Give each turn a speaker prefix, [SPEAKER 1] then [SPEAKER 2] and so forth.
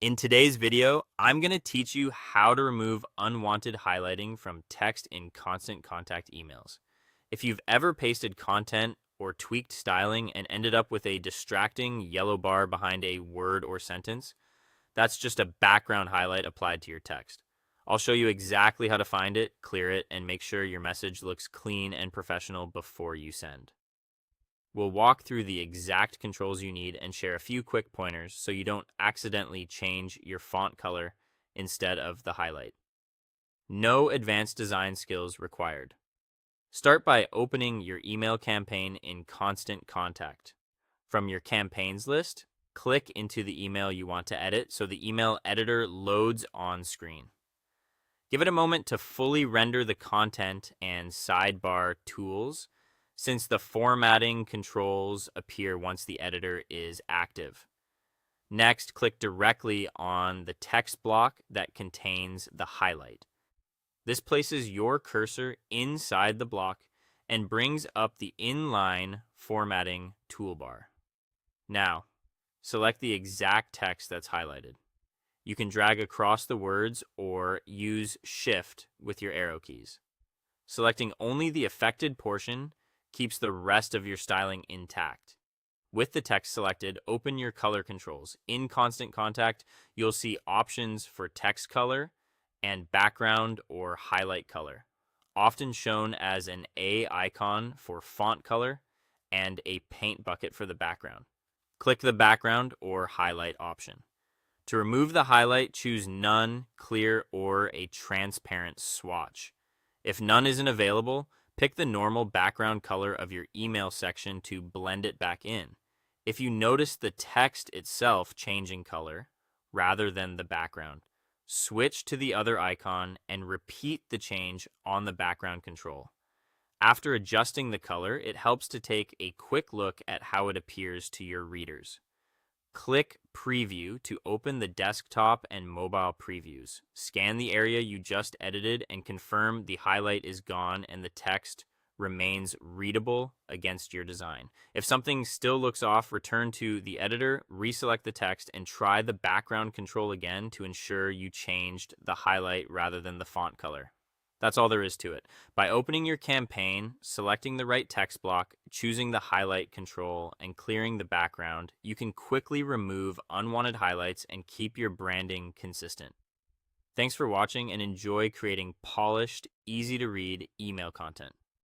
[SPEAKER 1] In today's video, I'm going to teach you how to remove unwanted highlighting from text in Constant Contact emails. If you've ever pasted content or tweaked styling and ended up with a distracting yellow bar behind a word or sentence, that's just a background highlight applied to your text. I'll show you exactly how to find it, clear it, and make sure your message looks clean and professional before you send. We'll walk through the exact controls you need and share a few quick pointers so you don't accidentally change your font color instead of the highlight. No advanced design skills required. Start by opening your email campaign in Constant Contact. From your campaigns list, click into the email you want to edit so the email editor loads on screen. Give it a moment to fully render the content and sidebar tools, since the formatting controls appear once the editor is active. Next, click directly on the text block that contains the highlight. This places your cursor inside the block and brings up the inline formatting toolbar. Now, select the exact text that's highlighted. You can drag across the words or use Shift with your arrow keys. Selecting only the affected portion keeps the rest of your styling intact. With the text selected, open your color controls. In Constant Contact, you'll see options for text color and background or highlight color, often shown as an A icon for font color and a paint bucket for the background. Click the background or highlight option. To remove the highlight, choose None, Clear, or a transparent swatch. If none isn't available, pick the normal background color of your email section to blend it back in. If you notice the text itself changing color rather than the background, switch to the other icon and repeat the change on the background control. After adjusting the color, it helps to take a quick look at how it appears to your readers. Click Preview to open the desktop and mobile previews. Scan the area you just edited and confirm the highlight is gone and the text remains readable against your design. If something still looks off, return to the editor, reselect the text, and try the background control again to ensure you changed the highlight rather than the font color. That's all there is to it. By opening your campaign, selecting the right text block, choosing the highlight control, and clearing the background, you can quickly remove unwanted highlights and keep your branding consistent. Thanks for watching and enjoy creating polished, easy to read email content.